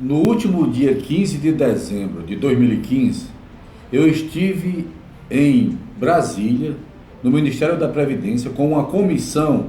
No último dia 15 de dezembro de 2015, eu estive em Brasília, no Ministério da Previdência, com uma comissão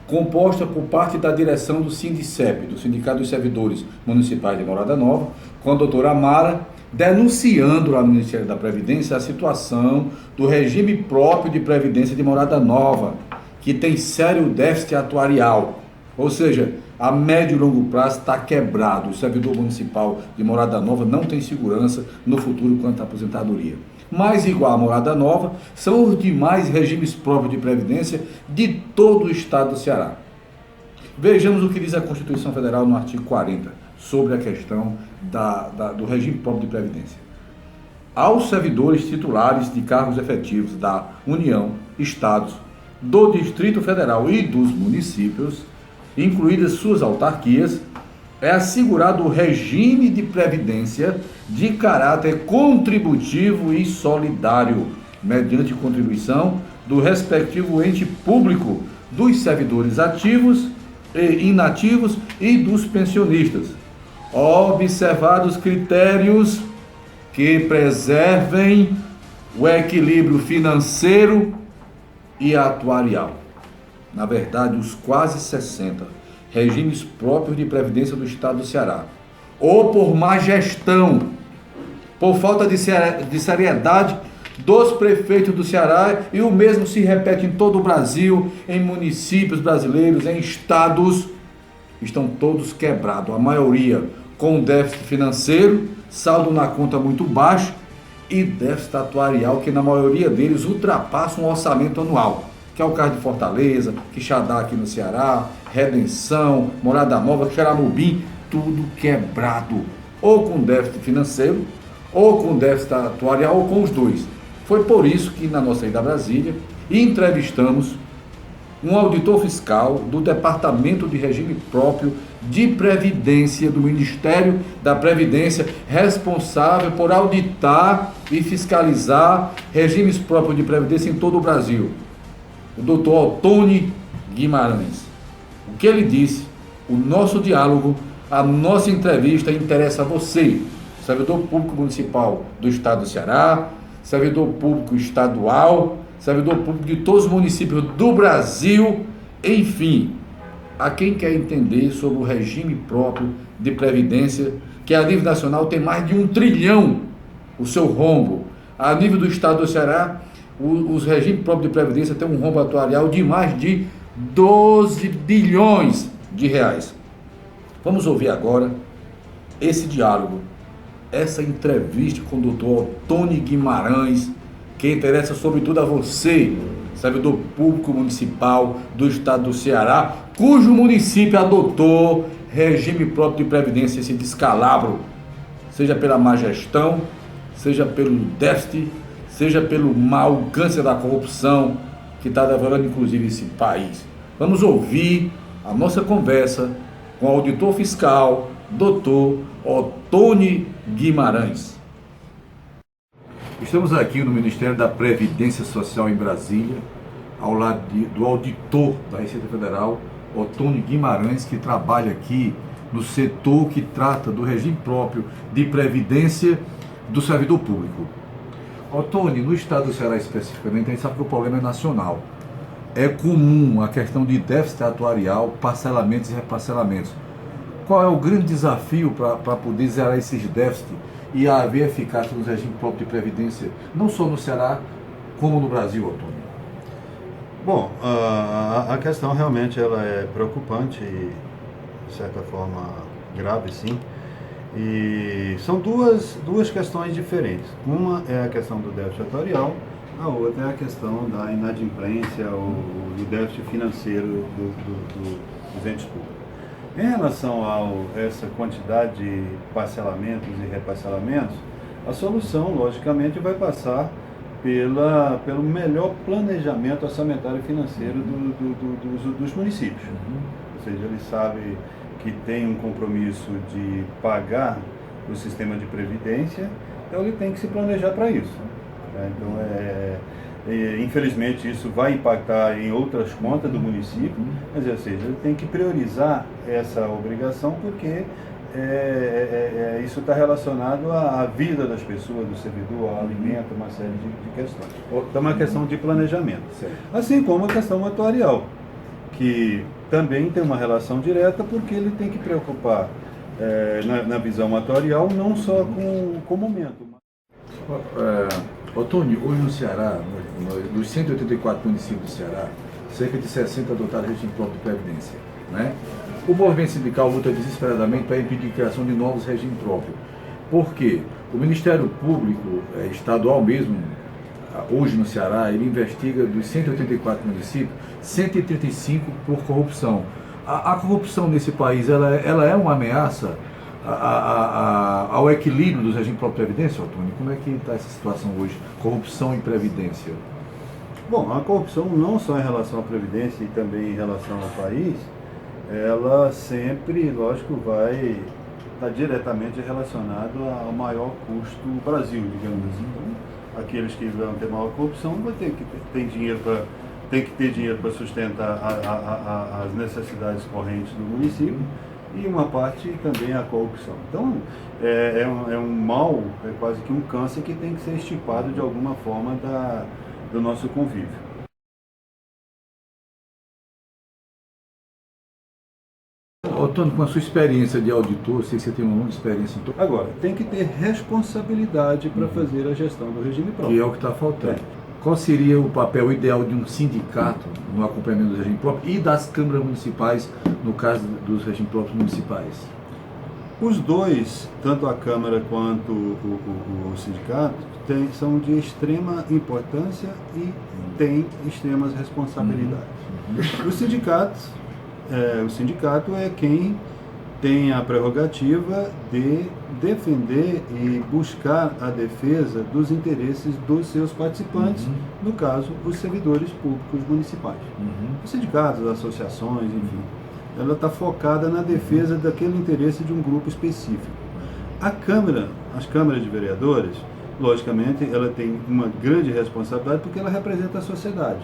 composta por parte da direção do Sindicep, do Sindicato dos Servidores Municipais de Morada Nova, com a doutora Amara, denunciando lá no Ministério da Previdência a situação do regime próprio de previdência de Morada Nova, que tem sério déficit atuarial. Ou seja, a médio e longo prazo está quebrado. O servidor municipal de Morada Nova não tem segurança no futuro quanto à aposentadoria. Mas, igual a Morada Nova, são os demais regimes próprios de previdência de todo o estado do Ceará. Vejamos o que diz a Constituição Federal no artigo 40, sobre a questão do regime próprio de previdência. Aos servidores titulares de cargos efetivos da União, Estados, do Distrito Federal e dos municípios, incluídas suas autarquias, é assegurado o regime de previdência de caráter contributivo e solidário, mediante contribuição do respectivo ente público, dos servidores ativos e inativos e dos pensionistas, observados critérios que preservem o equilíbrio financeiro e atuarial. Na verdade, os quase 60 regimes próprios de previdência do estado do Ceará, ou por má gestão, por falta de seriedade dos prefeitos do Ceará, e o mesmo se repete em todo o Brasil, em municípios brasileiros, em estados, estão todos quebrados, a maioria com déficit financeiro, saldo na conta muito baixo e déficit atuarial que na maioria deles ultrapassa um orçamento anual, que é o caso de Fortaleza, Quixadá aqui no Ceará, Redenção, Morada Nova, Xaramubim, tudo quebrado, ou com déficit financeiro, ou com déficit atuarial, ou com os dois. Foi por isso que na nossa ida a Brasília, entrevistamos um auditor fiscal do Departamento de Regime Próprio de Previdência do Ministério da Previdência, responsável por auditar e fiscalizar regimes próprios de previdência em todo o Brasil, o doutor Otônio Guimarães. O que ele disse, o nosso diálogo, a nossa entrevista interessa a você, servidor público municipal do estado do Ceará, servidor público estadual, servidor público de todos os municípios do Brasil, enfim, a quem quer entender sobre o regime próprio de previdência, que a nível nacional tem mais de 1 trilhão o seu rombo. A nível do estado do Ceará, os regimes próprios de previdência têm um rombo atuarial de mais de 12 bilhões de reais. Vamos ouvir agora esse diálogo, essa entrevista com o doutor Otônio Guimarães, que interessa sobretudo a você, servidor público municipal do estado do Ceará, cujo município adotou regime próprio de previdência, esse descalabro, seja pela má gestão, seja pelo déficit, seja pelo mau câncer da corrupção que está devorando inclusive esse país. Vamos ouvir a nossa conversa com o auditor fiscal, doutor Otônio Guimarães. Estamos aqui no Ministério da Previdência Social em Brasília, ao lado do auditor da Receita Federal, Otônio Guimarães, que trabalha aqui no setor que trata do regime próprio de previdência do servidor público. Otônio, no estado do Ceará especificamente, a gente sabe que o problema é nacional. É comum a questão de déficit atuarial, parcelamentos e reparcelamentos. Qual é o grande desafio para poder zerar esses déficits e haver eficácia no regime próprio de previdência, não só no Ceará, como no Brasil, Otônio? Bom, a questão realmente ela é preocupante e, de certa forma, grave, sim. E são duas questões diferentes. Uma é a questão do déficit atuarial, a outra é a questão da inadimplência ou do déficit financeiro dos entes públicos. Em relação a essa quantidade de parcelamentos e reparcelamentos, a solução, logicamente, vai passar pelo melhor planejamento orçamentário e financeiro dos municípios. Ou seja, ele sabe que tem um compromisso de pagar o sistema de previdência, então ele tem que se planejar para isso. Então, infelizmente, isso vai impactar em outras contas do município, mas, ou seja, ele tem que priorizar essa obrigação porque isso está relacionado à vida das pessoas, do servidor, ao alimento, uma série de questões. Então, é uma questão de planejamento. Certo. Assim como a questão atuarial, que também tem uma relação direta, porque ele tem que preocupar na visão atuarial não só com o momento. Otônio, hoje no Ceará, dos 184 municípios do Ceará, cerca de 60 adotaram regime próprio de previdência, né? O movimento sindical luta desesperadamente para impedir a criação de novos regimes próprios. Por quê? O Ministério Público Estadual mesmo, hoje no Ceará, ele investiga dos 184 municípios, 135 por corrupção. A corrupção nesse país, ela é uma ameaça ao equilíbrio dos regimes próprios de previdência, Otônio? Como é que está essa situação hoje? Corrupção e previdência. Bom, a corrupção não só em relação à previdência e também em relação ao país, ela sempre, lógico, vai estar diretamente relacionado ao maior custo do Brasil, digamos assim. Então, aqueles que vão ter maior corrupção vão ter que ter dinheiro para sustentar as necessidades correntes do município, e uma parte também a corrupção. Então, é um mal, é quase que um câncer que tem que ser extirpado de alguma forma do nosso convívio. Otônio, com a sua experiência de auditor, sei que você tem uma longa experiência em todo. Agora, tem que ter responsabilidade para fazer a gestão do regime próprio. Que é o que está faltando. Qual seria o papel ideal de um sindicato no acompanhamento do regime próprio e das câmaras municipais, no caso dos regimes próprios municipais? Os dois, tanto a Câmara quanto o sindicato, são de extrema importância e têm extremas responsabilidades. O sindicato é quem tem a prerrogativa de defender e buscar a defesa dos interesses dos seus participantes, no caso, os servidores públicos municipais. Os sindicatos, as associações, enfim, ela está focada na defesa daquele interesse de um grupo específico. As câmaras de vereadores, logicamente, ela tem uma grande responsabilidade porque ela representa a sociedade.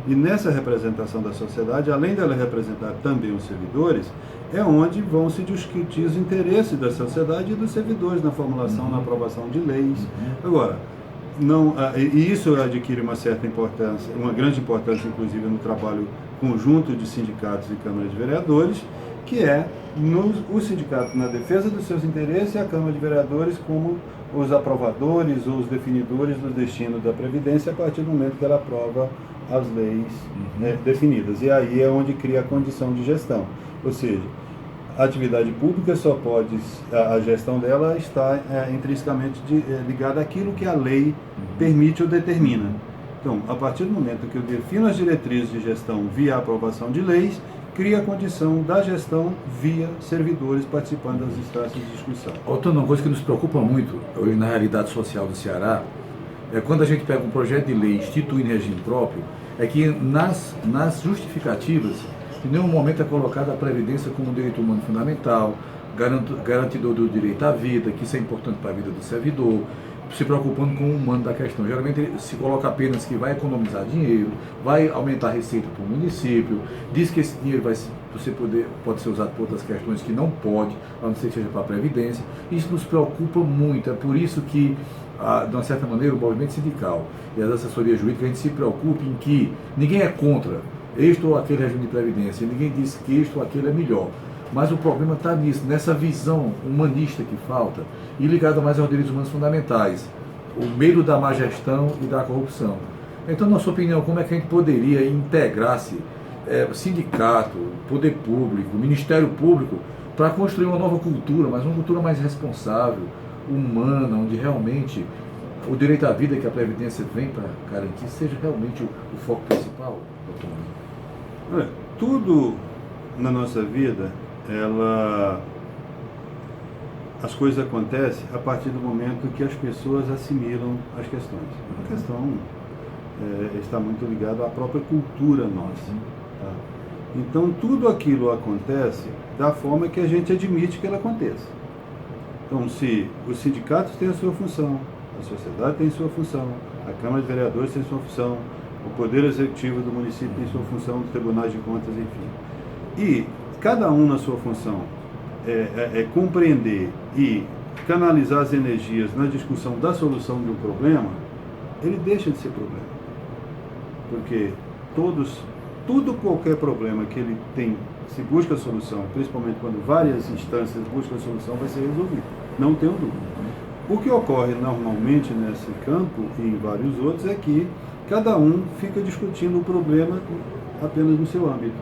E nessa representação da sociedade, além dela representar também os servidores, é onde vão se discutir os interesses da sociedade e dos servidores na formulação, na aprovação de leis. Agora, e isso adquire uma certa importância, uma grande importância, inclusive, no trabalho conjunto de sindicatos e câmaras de vereadores, que é o sindicato na defesa dos seus interesses e a Câmara de Vereadores como os aprovadores ou os definidores do destino da Previdência a partir do momento que ela aprova as leis definidas. E aí é onde cria a condição de gestão. Ou seja, a atividade pública a gestão dela está intrinsecamente ligada àquilo que a lei permite ou determina. Então, a partir do momento que eu defino as diretrizes de gestão via aprovação de leis, cria a condição da gestão via servidores participando das instâncias de discussão. Outra coisa que nos preocupa muito hoje na realidade social do Ceará é quando a gente pega um projeto de lei instituindo regime próprio, é que nas justificativas, em nenhum momento é colocada a Previdência como um direito humano fundamental, garantidor do direito à vida, que isso é importante para a vida do servidor, se preocupando com o humano da questão. Geralmente se coloca apenas que vai economizar dinheiro, vai aumentar a receita para o município, diz que esse dinheiro pode ser usado para outras questões que não pode, a não ser que seja para a Previdência. Isso nos preocupa muito, é por isso que, de uma certa maneira, o movimento sindical e as assessorias jurídicas, a gente se preocupa em que ninguém é contra este ou aquele regime de Previdência, ninguém diz que este ou aquele é melhor. Mas o problema está nisso, nessa visão humanista que falta e ligada mais aos direitos humanos fundamentais, o medo da má gestão e da corrupção. Então, na sua opinião, como é que a gente poderia integrar-se sindicato, poder público, Ministério Público, para construir uma nova cultura, mas uma cultura mais responsável, humana, onde realmente o direito à vida que a Previdência vem para garantir seja realmente o foco principal, doutor? Olha, tudo na nossa vida, as coisas acontecem a partir do momento que as pessoas assimilam as questões. A questão está muito ligada à própria cultura nossa. Tá? Então, tudo aquilo acontece da forma que a gente admite que ela aconteça. Então, se os sindicatos têm a sua função, a sociedade tem a sua função, a Câmara de Vereadores tem a sua função, o Poder Executivo do município tem a sua função, os tribunais de contas, enfim. E cada um na sua função compreender e canalizar as energias na discussão da solução de um problema, ele deixa de ser problema. Porque qualquer problema que ele tem, se busca a solução, principalmente quando várias instâncias buscam a solução, vai ser resolvido. Não tenho dúvida. O que ocorre normalmente nesse campo e em vários outros é que cada um fica discutindo o problema apenas no seu âmbito.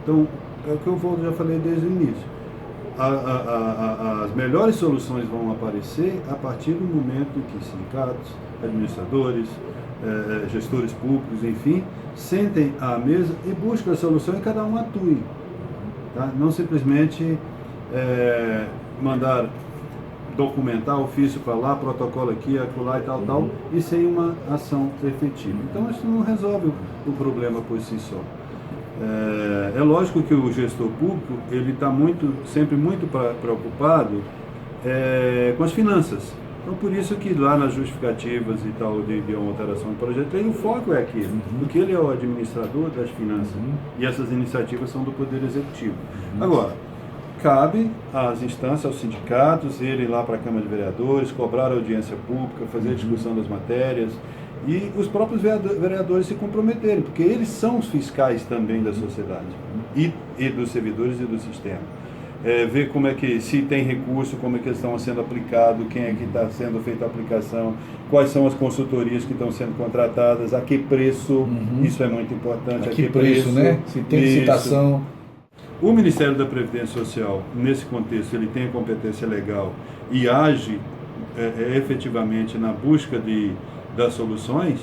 Então, é o que eu já falei desde o início. As melhores soluções vão aparecer a partir do momento em que sindicatos, administradores, gestores públicos, enfim, sentem à mesa e buscam a solução e cada um atue. Tá? Não simplesmente mandar documentar ofício para lá, protocolo aqui, acolá e tal, e sem uma ação efetiva. Então, isso não resolve o problema por si só. É lógico que o gestor público ele está sempre muito preocupado com as finanças. Então, por isso que lá nas justificativas e tal de uma alteração do projeto, o foco é aquilo, porque ele é o administrador das finanças e essas iniciativas são do Poder Executivo. Agora, cabe às instâncias, aos sindicatos, irem lá para a Câmara de Vereadores, cobrar audiência pública, fazer a discussão das matérias e os próprios vereadores se comprometerem, porque eles são os fiscais também da sociedade e dos servidores e do sistema. Ver como é que, se tem recurso, como é que eles estão sendo aplicados, quem é que está sendo feita a aplicação, quais são as consultorias que estão sendo contratadas, a que preço, isso é muito importante. A que preço, né? Se tem licitação. O Ministério da Previdência Social, nesse contexto, ele tem a competência legal e age efetivamente na busca das soluções,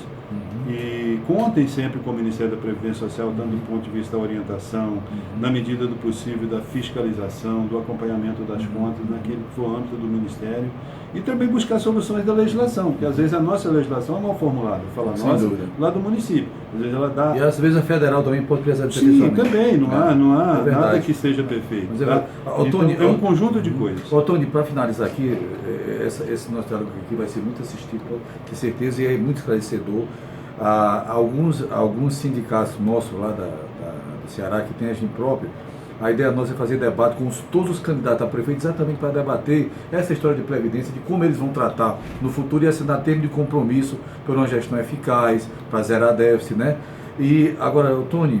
e contem sempre com o Ministério da Previdência Social, tanto do ponto de vista da orientação, na medida do possível, da fiscalização, do acompanhamento das contas, naquilo que for âmbito do Ministério, e também buscar soluções da legislação, porque às vezes a nossa legislação é mal formulada, fala nossa, lá do município. Às vezes ela dá... E às vezes a federal também pode precisar de Sim, também, não há nada que seja perfeito. Mas tá? Tony, então, é um conjunto de coisas. Tony, para finalizar aqui, esse nosso diálogo aqui vai ser muito assistido, com certeza, e é muito esclarecedor. Alguns sindicatos nossos lá do Ceará que tem agente próprio, a ideia nossa é fazer debate com todos os candidatos a prefeito, exatamente para debater essa história de previdência, de como eles vão tratar no futuro e assinar termo de compromisso por uma gestão eficaz, para zerar déficit, né? E agora, Tony,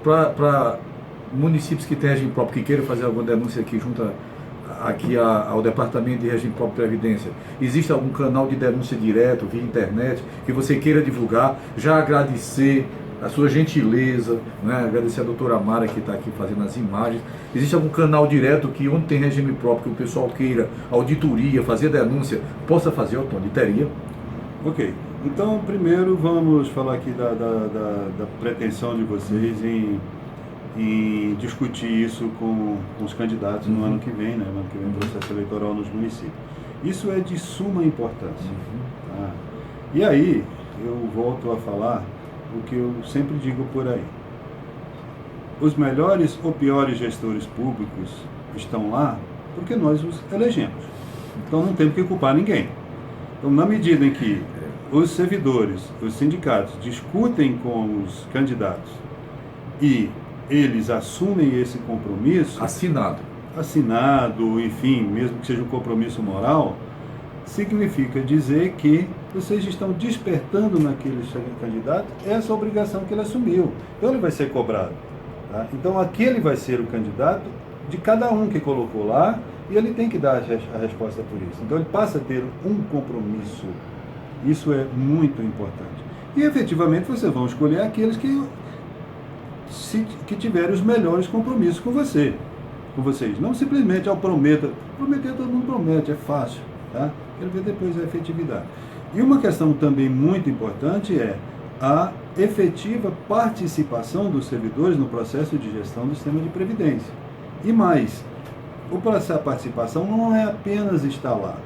para municípios que têm agente próprio, que queiram fazer alguma denúncia aqui junto ao Departamento de Regime Próprio e Previdência, existe algum canal de denúncia direto, via internet, que você queira divulgar? Já agradecer a sua gentileza, né? Agradecer a doutora Mara que está aqui fazendo as imagens. Existe algum canal direto que, onde tem regime próprio, que o pessoal queira auditoria, fazer denúncia, possa fazer, Tony? Teria? Ok. Então, primeiro vamos falar aqui da pretensão de vocês em discutir isso com os candidatos no ano que vem, né? No ano que vem, processo eleitoral nos municípios. Isso é de suma importância. Tá? E aí, eu volto a falar o que eu sempre digo por aí. Os melhores ou piores gestores públicos estão lá porque nós os elegemos. Então não temos que culpar ninguém. Então, na medida em que os servidores, os sindicatos discutem com os candidatos e eles assumem esse compromisso... Assinado, enfim, mesmo que seja um compromisso moral, significa dizer que vocês estão despertando naquele candidato essa obrigação que ele assumiu. Então ele vai ser cobrado. Tá? Então aquele vai ser o candidato de cada um que colocou lá e ele tem que dar a resposta por isso. Então ele passa a ter um compromisso. Isso é muito importante. E efetivamente vocês vão escolher aqueles que tiverem os melhores compromissos com vocês. Não simplesmente prometer todo mundo promete, é fácil. Tá? Quero ver depois a efetividade. E uma questão também muito importante é a efetiva participação dos servidores no processo de gestão do sistema de previdência. E mais, o processo de participação não é apenas estar lá,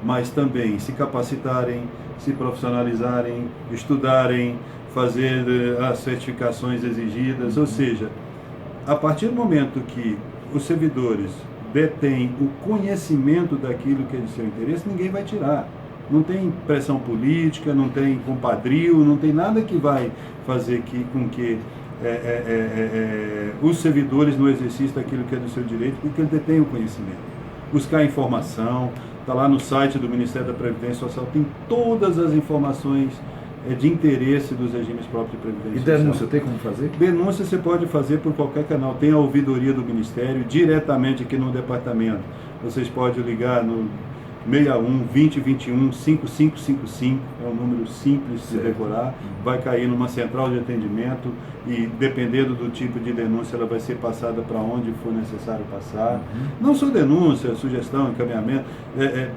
mas também se capacitarem, se profissionalizarem, estudarem, fazer as certificações exigidas, ou seja, a partir do momento que os servidores detêm o conhecimento daquilo que é de seu interesse, ninguém vai tirar. Não tem pressão política, não tem compadrio, não tem nada que vai fazer com que os servidores no exercício daquilo que é do seu direito, porque ele detém o conhecimento. Buscar informação, está lá no site do Ministério da Previdência Social, tem todas as informações de interesse dos regimes próprios de Previdência Social. E denúncia tem como fazer? Denúncia você pode fazer por qualquer canal, tem a ouvidoria do Ministério, diretamente aqui no departamento. Vocês podem ligar no 61 2021 5555, é um número simples de decorar, vai cair numa central de atendimento e, dependendo do tipo de denúncia, ela vai ser passada para onde for necessário passar. Não só denúncia, sugestão, encaminhamento,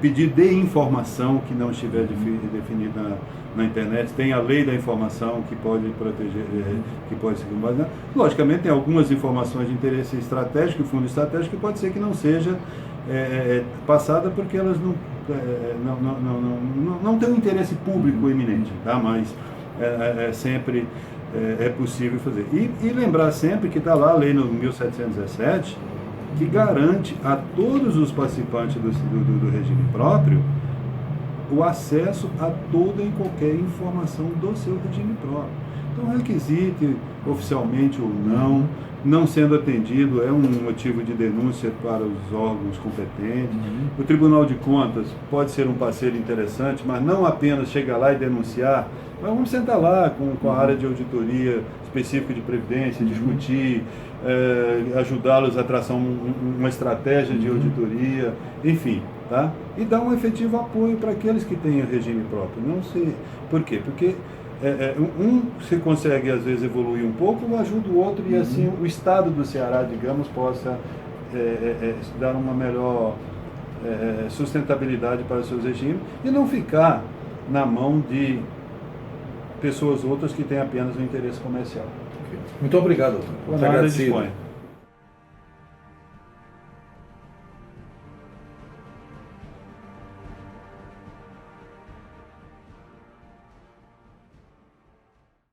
pedido de informação que não estiver definida na internet. Tem a lei da informação que pode proteger, que pode ser baseada. Logicamente, tem algumas informações de interesse estratégico e fundo estratégico que pode ser que não seja passada porque elas não têm um interesse público eminente, tá? Mas sempre é possível fazer. E lembrar sempre que está lá a lei no 1717, que garante a todos os participantes do regime próprio o acesso a toda e qualquer informação do seu regime próprio. Então, requisite oficialmente ou não sendo atendido é um motivo de denúncia para os órgãos competentes. O Tribunal de Contas pode ser um parceiro interessante, mas não apenas chegar lá e denunciar, mas vamos sentar lá com a área de auditoria específica de Previdência, discutir, ajudá-los a traçar uma estratégia de auditoria, enfim, tá? E dar um efetivo apoio para aqueles que têm regime próprio. Não sei. Por quê? Porque se consegue às vezes evoluir um pouco, ajuda o outro e assim o estado do Ceará, digamos, possa dar uma melhor sustentabilidade para os seus regimes e não ficar na mão de pessoas outras que têm apenas um interesse comercial. Muito obrigado, doutor. Muito agradecido.